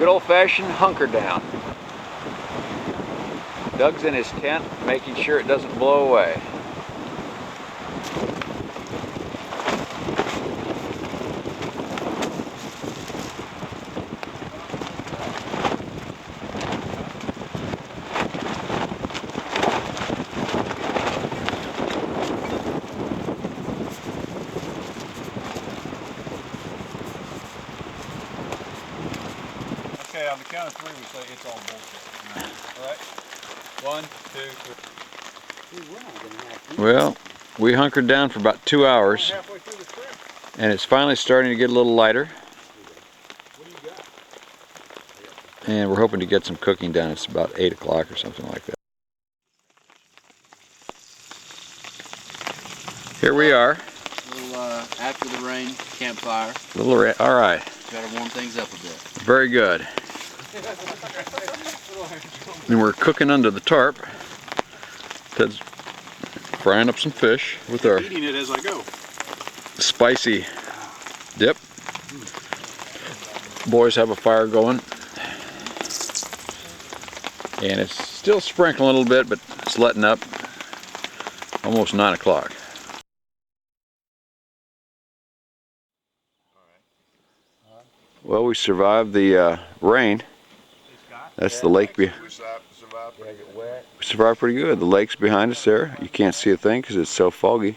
Good old-fashioned hunker down. Doug's in his tent, making sure it doesn't blow away. Okay, on the count of three, we say it's all bullshit. All right? 1, 2, 3. Well, we hunkered down for about 2 hours, and it's finally starting to get a little lighter. And we're hoping to get some cooking done. It's about 8 o'clock or something like that. Here we are. A little after the rain campfire. All right. Got to warm things up a bit. Very good. And we're cooking under the tarp. Ted's frying up some fish with our Eating it as I go. spicy dip. Boys have a fire going. And it's still sprinkling a little bit, but it's letting up. Almost 9 o'clock. Well, we survived the rain. That's the lake. We survived pretty good. The lake's behind us there. You can't see a thing because it's so foggy.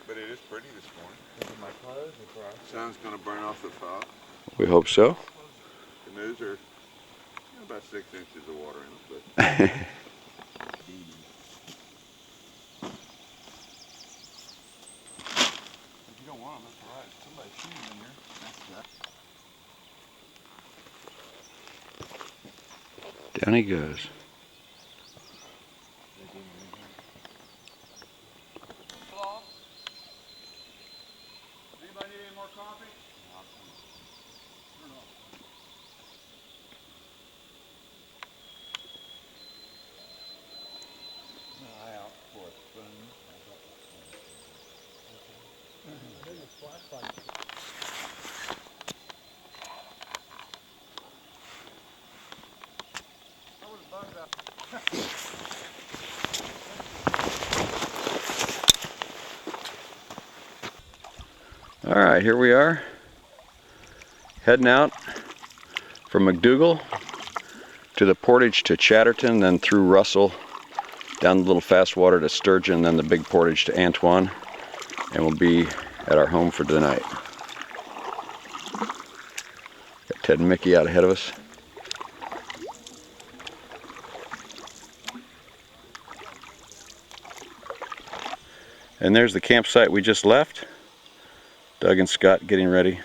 But it is pretty this morning. Sun's going to burn off the fog. We hope so. Canoes are about 6 inches of water in them. But you don't want them, that's all right. Somebody's shooting in here. Down he goes. Hello? Anybody need any more coffee? All right, here we are, heading out from McDougal to the portage to Chatterton, then through Russell, down the little fast water to Sturgeon, then the big portage to Antoine, and we'll be at our home for the night. Got Ted and Mickey out ahead of us. And there's the campsite we just left. Doug and Scott getting ready. I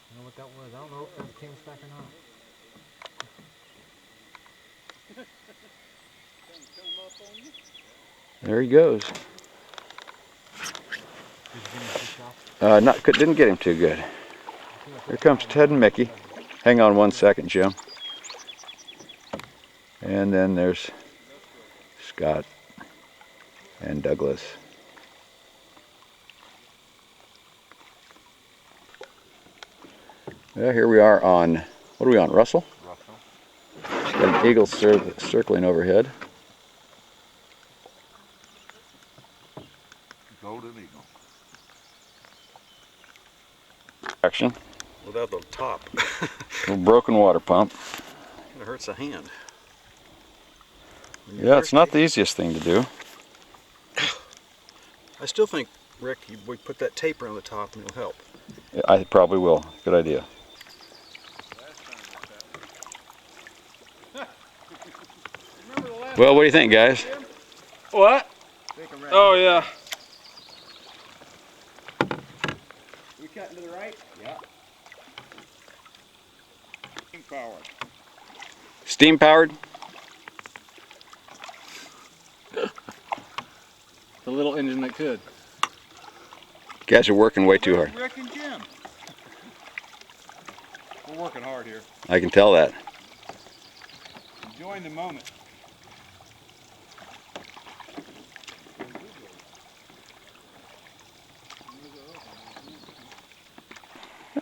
don't know what that was. I don't know if that came back or not. There he goes. Didn't get him too good. Here comes Ted and Mickey. Hang on 1 second, Jim. And then there's Scott and Douglas. Well, here we are on, what are we on, Russell? Russell. Got an eagle circling overhead. Golden eagle. Action. Without the top. Little broken water pump. It hurts the hand. Yeah, it's not the easiest thing to do. I still think, Rick, we put that tape around the top and it'll help. I probably will. Good idea. Well, what do you think, guys? What? Oh, yeah. We cutting to the right? Yeah. Powered. Steam powered? The little engine that could. Guys are working way too hard. Rick and Jim. We're working hard here. I can tell that. Enjoying the moment.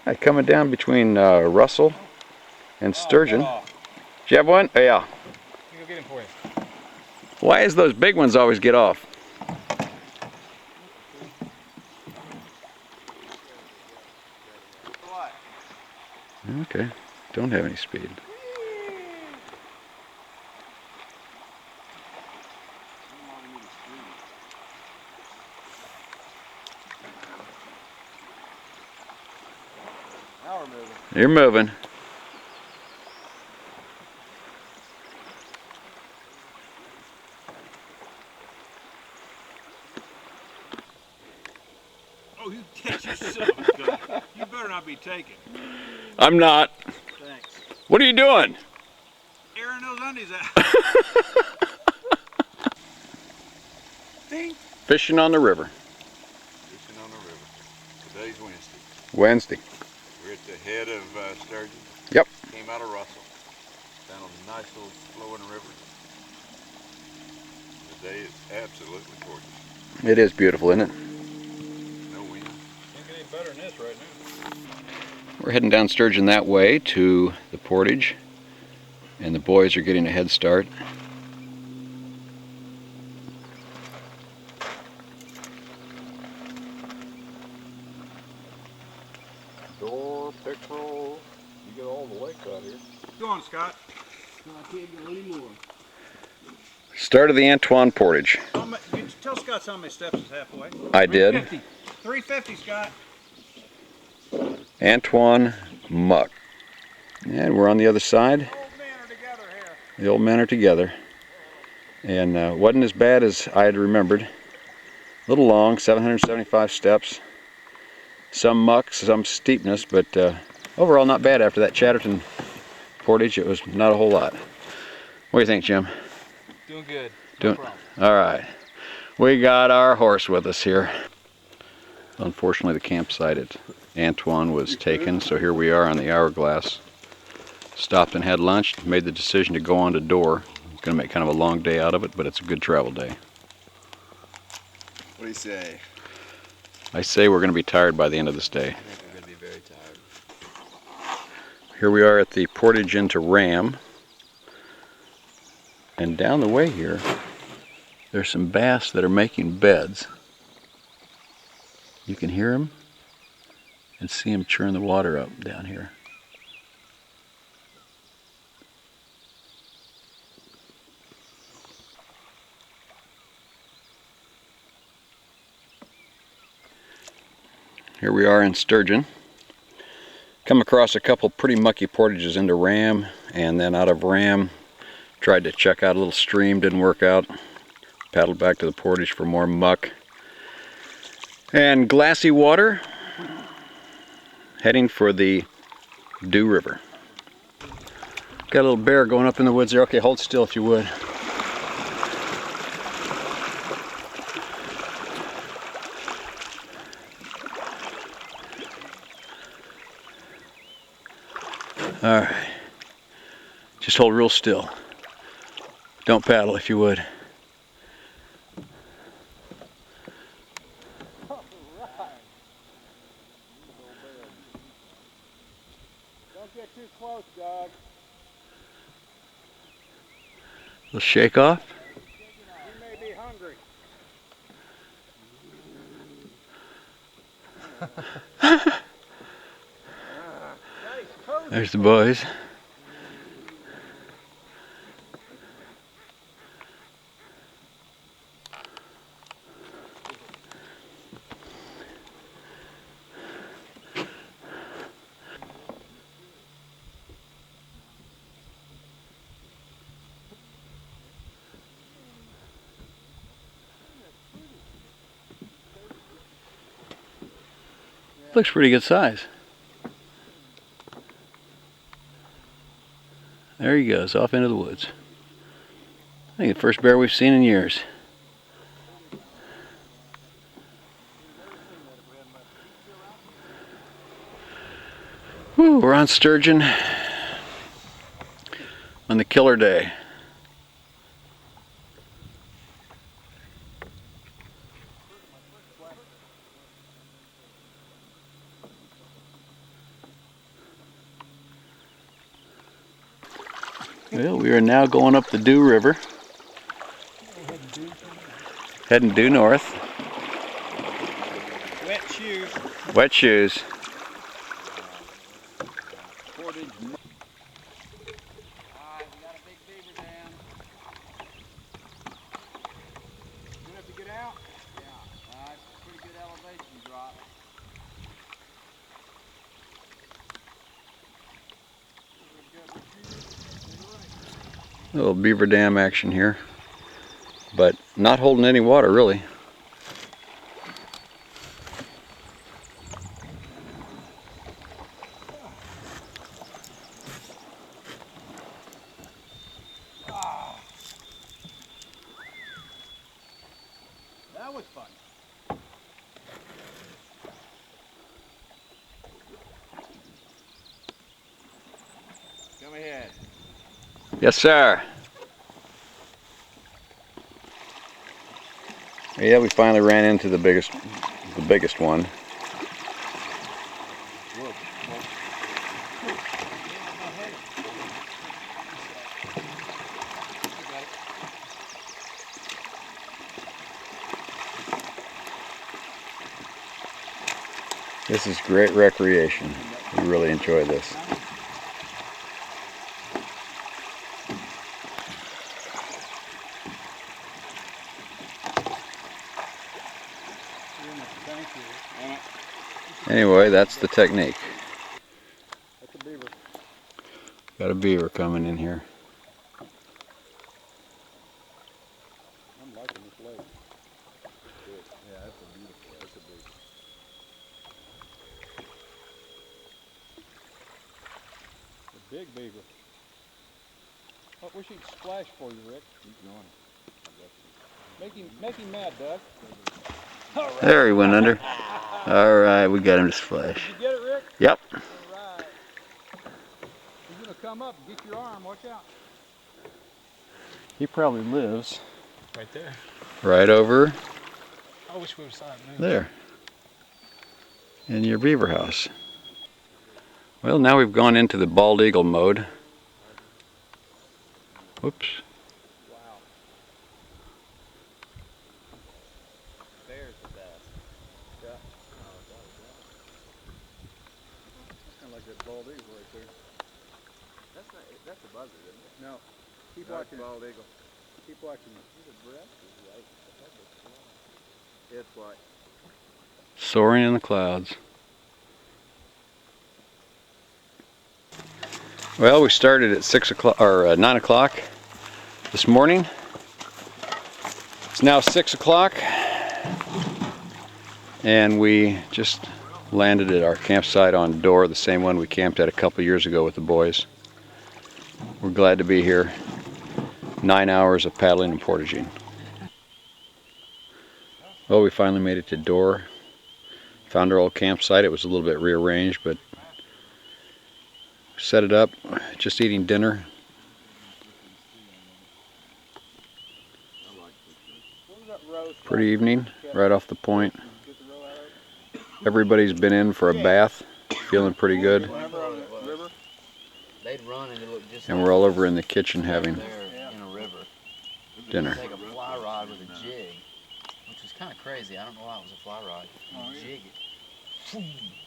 Right, coming down between Russell and Sturgeon. Oh, Do you have one? Oh, yeah. Let me go get him for you. Why is those big ones always get off? what? Okay, don't have any speed. Now we're moving. You're moving. Oh, you catch yourself a gun. You better not be taking. I'm not. Thanks. What are you doing? Airing those undies out. Ding. Fishing on the river. Fishing on the river. Today's Wednesday. Wednesday. We're at the head of Sturgeon. Yep. Came out of Russell. Down a nice little flowing river. The day is absolutely gorgeous. It is beautiful, isn't it? No wind. Can't get any better than this right now. We're heading down Sturgeon that way to the portage, and the boys are getting a head start. Door, pickerel. You get all the lakes out here. Go on, Scott. I can't go anymore. Start of the Antoine Portage. You tell Scott how many steps is halfway. I did. 350, Scott. Antoine Muck. And we're on the other side. Old men are together here. The old men are together. And wasn't as bad as I had remembered. A little long, 775 steps. Some muck, some steepness, but overall not bad after that Chatterton portage. It was not a whole lot. What do you think, Jim? Doing good. Doing all right. We got our horse with us here. Unfortunately, the campsite at Antoine was taken, so here we are on the Hourglass. Stopped and had lunch. Made the decision to go on to Door. It's going to make kind of a long day out of it, but it's a good travel day. What do you say? I say we're going to be tired by the end of this day. I think we're going to be very tired. Here we are at the portage into Ram. And down the way here, there's some bass that are making beds. You can hear them and see them churn the water up down here. Here we are in Sturgeon. Come across a couple pretty mucky portages into Ram, and then out of Ram tried to check out a little stream, didn't work out. Paddled back to the portage for more muck. And glassy water, heading for the Dew River. Got a little bear going up in the woods there. Okay, hold still if you would. All right, just hold real still. Don't paddle if you would. Don't get too close, dog. Little shake off. You may be hungry. There's the boys. Looks pretty good size. There he goes, off into the woods. I think the first bear we've seen in years. Whew, we're on Sturgeon on the killer day. Well, we are now going up the Dew River. Heading due north. Wet shoes. Wet shoes. Portage. Alright, we got a big beaver dam. You have to get out. Yeah, pretty good elevation drop. Little beaver dam action here. But not holding any water really. That was fun. Come ahead. Yes, sir. Yeah, we finally ran into the biggest one. This is great recreation. We really enjoy this. Anyway, that's the technique. That's a beaver. Got a beaver coming in here. I'm liking this lake. Yeah, that's a beautiful. That's a big beaver. I wish he'd splash for you, Rick. He's going. Make him mad, Doug. There he went under. Alright, we got him to splash. Did you get it, Rick? Yep. Alright. He's gonna come up and get your arm. Watch out. He probably lives Right there. Right over I wish we would have saw it move. there. In your beaver house. Well, now we've gone into the bald eagle mode. Whoops. Wow. Bear's the best. Yeah. Kind of like that bald eagle right there. That's a buzzard, isn't it? No. Keep No, watching it's it. bald eagle. Keep watching it. The breast is white. It's white. Soaring in the clouds. Well, we started at 6 o'clock or 9 o'clock this morning. It's now 6 o'clock, and we just landed at our campsite on Door, the same one we camped at a couple years ago with the boys. We're glad to be here. 9 hours of paddling and portaging. Well, we finally made it to Door. Found our old campsite. It was a little bit rearranged, but set it up, just eating dinner. Pretty evening, right off the point. Everybody's been in for a bath, feeling pretty good. They'd run and it looked just And we're all over in the kitchen having there in a river. dinner. Take a fly rod with a jig, which was kind of crazy. I don't know why it was a fly rod. You jig it.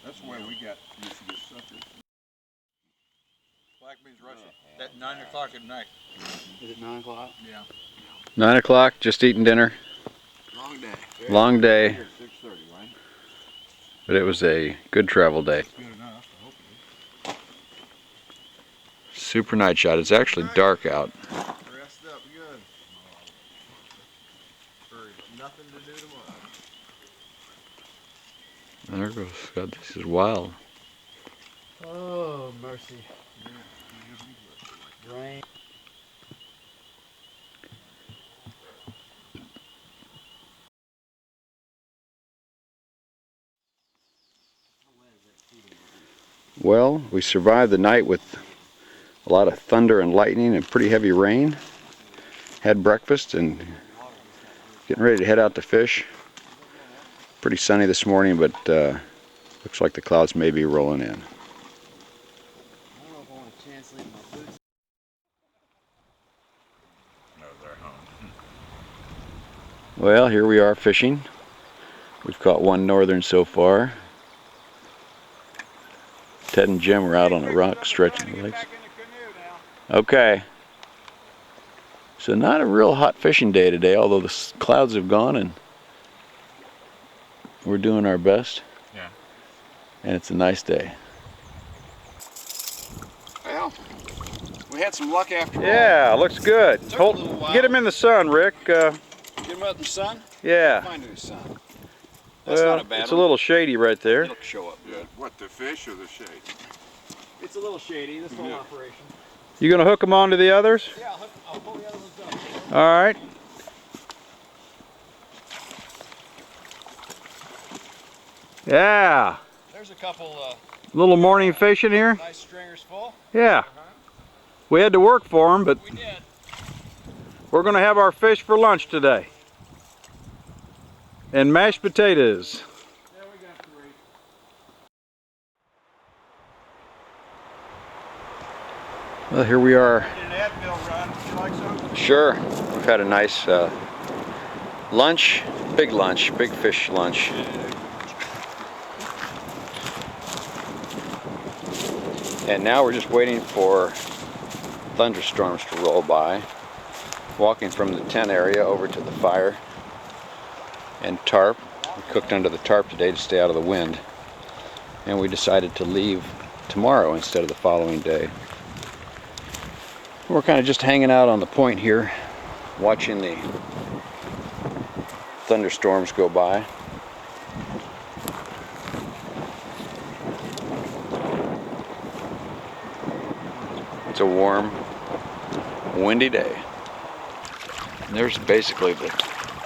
That's the way we got used to get suckers. Black Beans Russia. At 9 o'clock at night. Is it 9 o'clock? Yeah. 9 o'clock, just eating dinner. Long day. Long day, 6:30, right? but it was a good travel day. Good enough. I hope it is. Super night shot. It's actually dark out. Rest up good. For nothing to do tomorrow. There goes God, this is wild. Oh, mercy. Rain. Well, we survived the night with a lot of thunder and lightning and pretty heavy rain. Had breakfast and getting ready to head out to fish. Pretty sunny this morning, but looks like the clouds may be rolling in. I don't know if I want to chance leaving my boots. Well, here we are fishing. We've caught one northern so far. Ted and Jim are out on a rock stretching the legs. Okay. So not a real hot fishing day today, although the clouds have gone and we're doing our best. Yeah. And it's a nice day. Well, we had some luck after all. Yeah, looks good. Took a little while. Get him in the sun, Rick. Get him out in the sun? Yeah. Find him in the sun. That's Well, not a bad it's a one. little shady right there. It'll show up good. What, the fish or the shade? It's a little shady, this whole operation. You gonna hook them onto the others? Yeah, I'll pull the other ones up. All right. Yeah. There's a couple Little morning fishing here. nice stringers full. Yeah. We had to work for them, but We did. we're gonna have our fish for lunch today. And mashed potatoes. Yeah, we got 3. Well, here we are. Did an Advil run. Would you like some? Sure. We've had a nice lunch, big fish lunch. And now we're just waiting for thunderstorms to roll by. Walking from the tent area over to the fire and tarp. We cooked under the tarp today to stay out of the wind. And we decided to leave tomorrow instead of the following day. We're kind of just hanging out on the point here, watching the thunderstorms go by. It's a warm, windy day. And there's basically the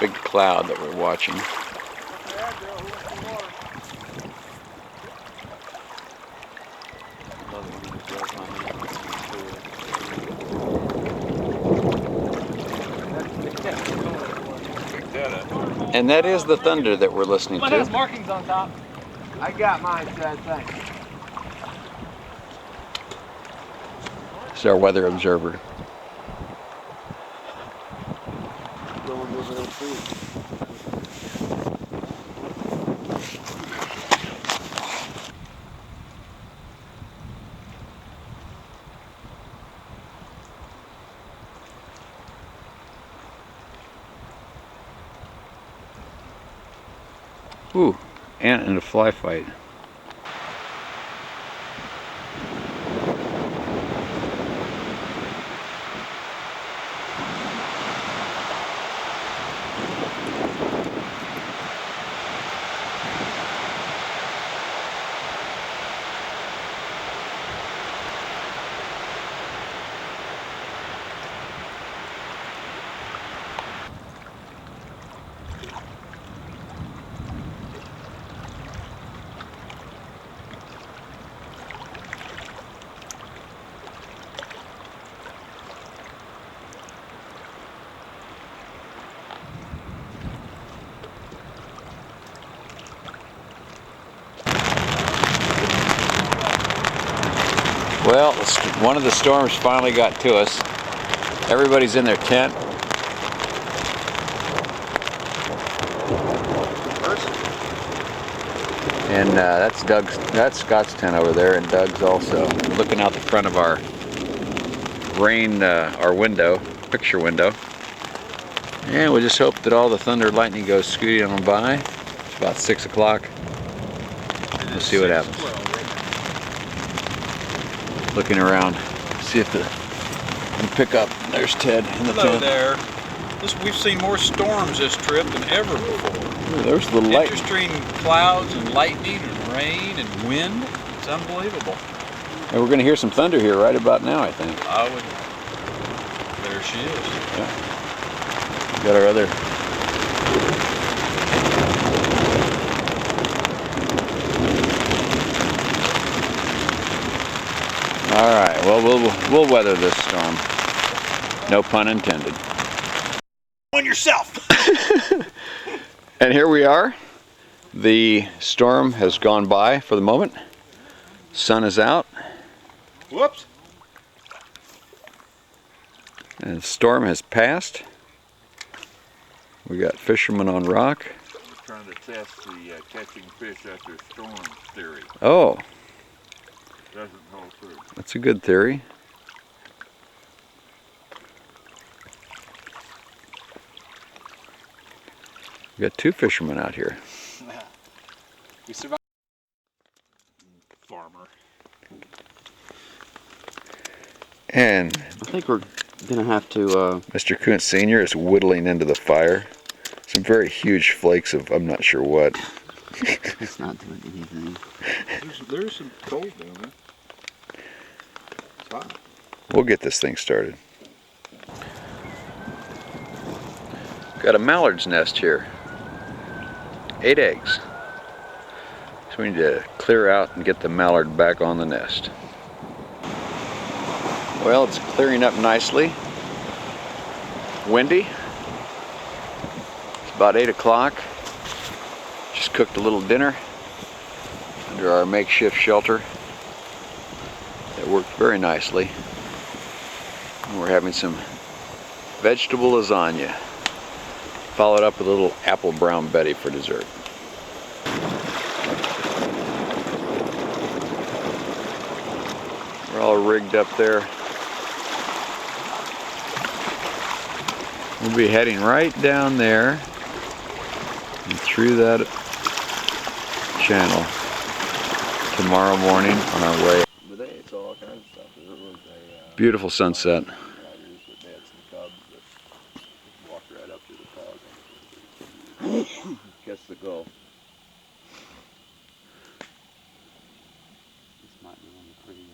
big cloud that we're watching. And that is the thunder that we're listening Mine has to. markings on top. I got mine, Ted, thanks. It's our weather observer. Ooh, ant and a fly fight. Well, one of the storms finally got to us. Everybody's in their tent. And that's Scott's tent over there, and Doug's also looking out the front of our our window, picture window. And we'll just hope that all the thunder and lightning goes scooting on by. It's about 6 o'clock. We'll see what happens. Looking around, see if we can pick up. There's Ted in the Hello tent. there. We've seen more storms this trip than ever before. Ooh, there's a little light. Interesting clouds and lightning and rain and wind. It's unbelievable. And we're going to hear some thunder here right about now, I think. I would. There she is. Yeah. Got our other. All right. Well, we'll weather this storm. No pun intended. On yourself. And here we are. The storm has gone by for the moment. Sun is out. Whoops. And the storm has passed. We got fishermen on rock. I'm trying to test the catching fish after a storm theory. Oh, Doesn't hold true. that's a good theory. We got two fishermen out here. We survived. Farmer. And I think we're gonna have to. Mr. Kuntz Sr. is whittling into the fire some very huge flakes of I'm not sure what. It's not doing anything. There's some cold down there. It's hot. We'll get this thing started. Got a mallard's nest here. 8 eggs. So we need to clear out and get the mallard back on the nest. Well, it's clearing up nicely. Windy. It's about 8 o'clock. Just cooked a little dinner under our makeshift shelter. That worked very nicely. And we're having some vegetable lasagna, followed up with a little apple brown Betty for dessert. We're all rigged up there. We'll be heading right down there and through that channel tomorrow morning on our way. Today it's all kinds of stuff. There was a Beautiful sunset. riders that had some cubs that walked right up to the fog. Catch the gull. This might be one of the pretty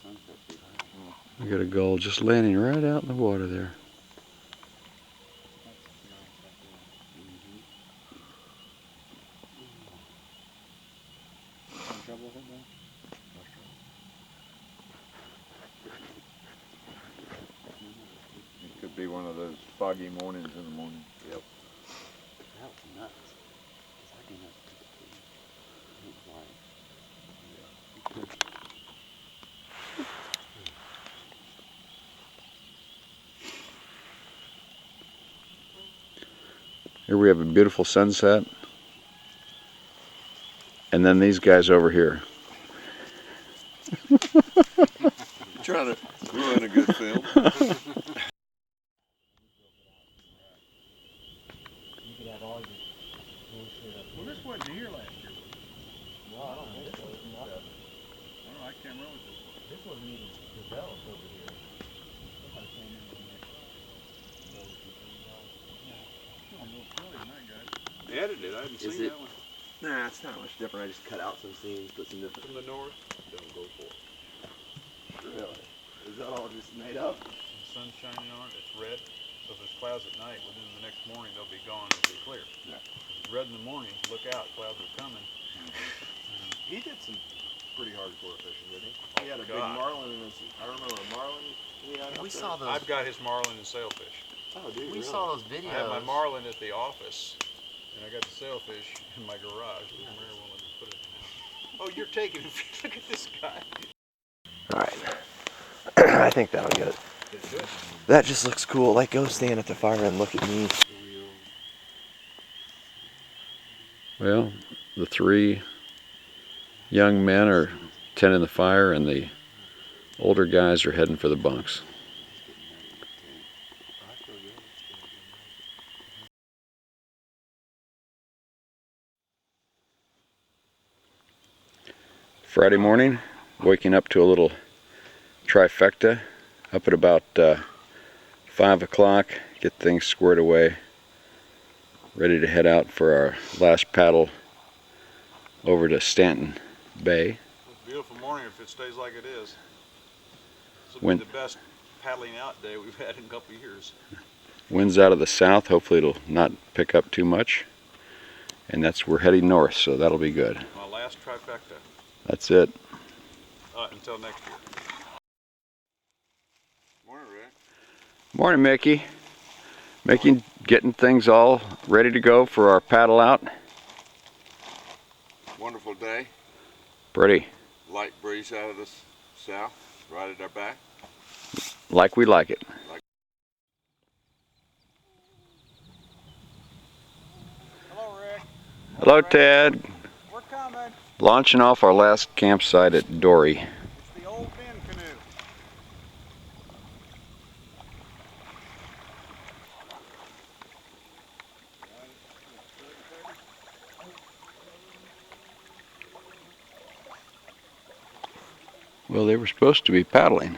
sunsets we've had. We got a gull just landing right out in the water there. It could be one of those foggy mornings in the morning. Yep. That was nuts. I didn't Here we have a beautiful sunset. And then these guys over here. Trying to ruin a good film. Well, this wasn't here last year. No, I don't think so. I can't remember what this was. This wasn't even developed over here. Edited, I haven't Is seen it- that one. Nah, it's not much different. I just cut out some scenes, put some different. From the north? Don't go for it. Really? Is that all just made up? The sun's shining on it, it's red. So if there's clouds at night, within the next morning they'll be gone and be clear. Yeah. If it's red in the morning, look out, clouds are coming. He did some pretty hardcore fishing, didn't he? He had a big God. marlin in his. I remember a marlin he had. We up saw there. those. I've got his marlin and sailfish. Oh, dude. We really? saw those videos. I have my marlin at the office, and I got the sailfish in my garage. Mary won't let me put it in the house. Oh, you're taking it. Look at this guy. All right. I think that'll get it. That just looks cool. Like, go stand at the fire and look at me. Well, the 3 young men are tending the fire and the older guys are heading for the bunks. Friday morning, waking up to a little trifecta, up at about 5 o'clock, get things squared away, ready to head out for our last paddle over to Stanton Bay. It's a beautiful morning if it stays like it is. This will When- be the best paddling out day we've had in a couple of years. Wind's out of the south, hopefully it'll not pick up too much. And we're heading north, so that'll be good. My last trifecta. That's it. Until next year. Morning, Rick. Morning, Mickey. Getting things all ready to go for our paddle out. Wonderful day. Pretty. Light breeze out of the south, right at our back. Like we like it. Hello, Ted. We're coming. Launching off our last campsite at Dory. It's the old Ben canoe. Well, they were supposed to be paddling.